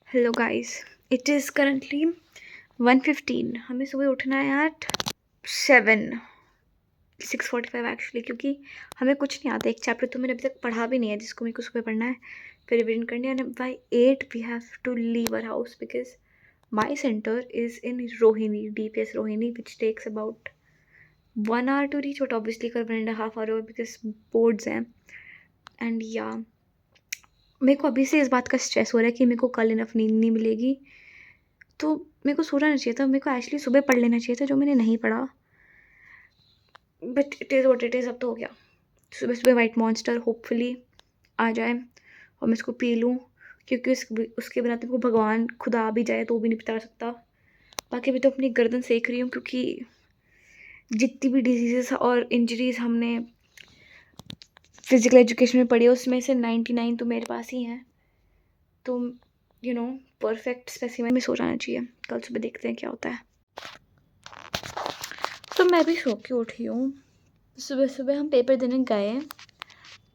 Hello guys, it is currently 1:15। हमें सुबह उठना है एट 6:45 एक्चुअली, क्योंकि हमें कुछ नहीं आता। एक चैप्टर तो मैंने अभी तक पढ़ा भी नहीं है जिसको मेरे को सुबह पढ़ना है, फिर रिविजन करनी है। And by 8 we have to leave our house because my centre is in Rohini, DPS Rohini, which takes about 1 hour to reach, but obviously कर 1.5 hour बिकॉज बोर्ड्स हैं। एंड या मेरे को अभी से इस बात का स्ट्रेस हो रहा है कि मेरे को कल इनफ नींद नहीं मिलेगी, तो मेरे को सो जाना चाहिए था। मेरे को एक्चुअली सुबह पढ़ लेना चाहिए था जो मैंने नहीं पढ़ा, but it is what it is. अब तो हो गया। सुबह सुबह वाइट मॉन्स्टर होपफुली आ जाए और मैं इसको पी लूँ, क्योंकि उसके बिना तो मेरे को भगवान खुदा आ भी जाए तो भी नहीं बता सकता। बाकी भी तो अपनी गर्दन सेक रही हूँ, क्योंकि जितनी भी डिजीज़ और इंजरीज़ हमने फिज़िकल एजुकेशन में पढ़ी है उसमें से 99 तो मेरे पास ही हैं। तो परफेक्ट स्पेसिमेन में सो जाना चाहिए। कल सुबह देखते हैं क्या होता है। तो मैं भी सो के उठी हूँ। सुबह सुबह हम पेपर देने गए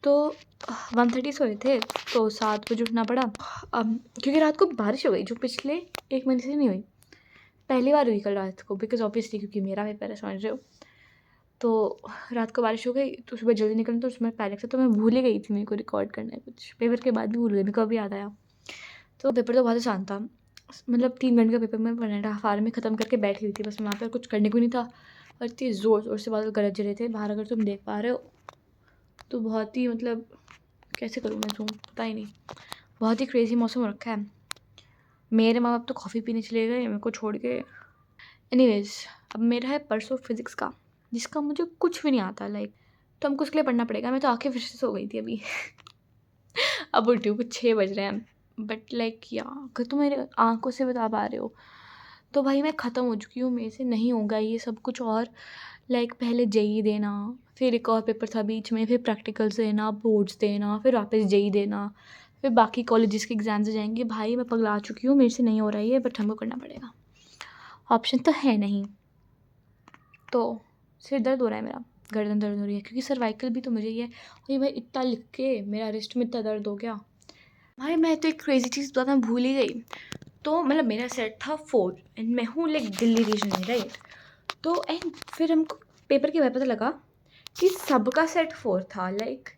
तो 1:30 सोए थे, तो 7 बजे उठना पड़ा। अब क्योंकि रात को बारिश हो गई जो पिछले 1 महीने से नहीं हुई, पहली बार हुई कल रात को, बिकॉज ऑब्वियसली क्योंकि मेरा पेपर है, समझ रहे हो। तो रात को बारिश हो गई तो सुबह जल्दी निकलना, तो उसमें पैनिक से तो मैं भूल ही गई थी मेरे को रिकॉर्ड करना है कुछ। पेपर के बाद भी भूल गई, मेरे को अभी याद आया। तो पेपर तो बहुत आसान था, मतलब 3 घंटे का पेपर मैं 1.5 hour में ख़त्म करके बैठी हुई थी। बस वहाँ पर कुछ करने को नहीं था, और इतनी ज़ोर ज़ोर से बादल गरज रहे थे बाहर, अगर तुम देख पा रहे हो तो। बहुत ही मतलब कैसे करूँ मैं जूम, पता ही नहीं, बहुत ही क्रेज़ी मौसम हो रखा है। मेरे माँ बाप तो कॉफ़ी पीने चले गए मेरे को छोड़ के। एनीवेज़, अब मेरा है परसों फिज़िक्स का, जिसका मुझे कुछ भी नहीं आता लाइक। तो हमको उसके लिए पढ़ना पड़ेगा। मैं तो आँखें फिर से सो गई थी अभी अब उठी हूँ, कुछ 6 बज रहे हैं। बट लाइक या अगर तुम मेरे आँखों से बता पा रहे हो तो भाई मैं ख़त्म हो चुकी हूँ, मेरे से नहीं होगा ये सब कुछ। और लाइक पहले जेई देना, फिर एक और पेपर था बीच में, फिर प्रैक्टिकल्स देना, बोर्ड्स देना, फिर वापस जेई देना, फिर बाकी कॉलेजेस के एग्ज़ाम्स जाएंगे। भाई मैं पगला चुकी हूँ, मेरे से नहीं हो रहा है ये, बट हमको करना पड़ेगा। ऑप्शन तो है नहीं। तो सिर दर्द हो रहा है मेरा, गर्दन दर्द हो रही है, क्योंकि सर्वाइकल भी तो मुझे ही है। अरे भाई इतना लिख के मेरा रिस्ट में इतना दर्द हो गया। भाई मैं तो एक क्रेज़ी चीज़ बता, मैं भूल ही गई। तो मतलब मेरा सेट था 4 एंड मैं हूँ लाइक दिल्ली रीजन में, राइट। तो एंड फिर हमको पेपर के बाद पता लगा कि सबका सेट 4 था। लाइक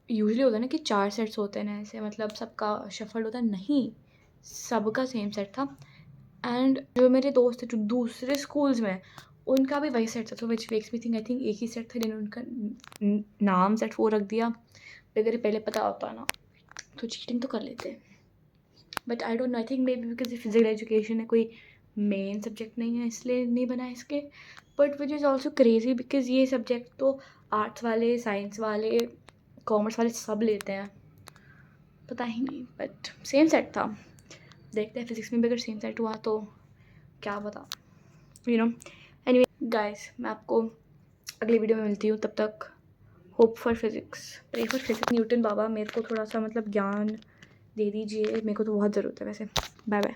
यूजुअली होता है ना कि 4 सेट्स होते हैं ना, ऐसे मतलब सबका शफल होता है, नहीं, सबका सेम सेट था। एंड जो मेरे दोस्त थे जो दूसरे स्कूल्स में, उनका भी वही सेट था। तो which makes me think I think एक ही सेट था जिन्होंने उनका नाम सेट 4 रख दिया। अगर पहले पता होता ना तो चीटिंग तो कर लेते। But I don't know, I think may be because physical education है, कोई मेन सब्जेक्ट नहीं है, इसलिए नहीं बना इसके। But which is also crazy because ये सब्जेक्ट तो आर्ट्स वाले, साइंस वाले, कॉमर्स वाले सब लेते हैं। पता ही नहीं, बट सेम सेट था। देखते हैं फिजिक्स में भी अगर सेम सेट हुआ तो क्या पता, एनीवे गाइस, मैं आपको अगली वीडियो में मिलती हूँ। तब तक hope for physics, pray for physics. Newton बाबा मेरे को थोड़ा सा मतलब ज्ञान दे दीजिए, मेरे को तो बहुत ज़रूरत है वैसे। Bye bye.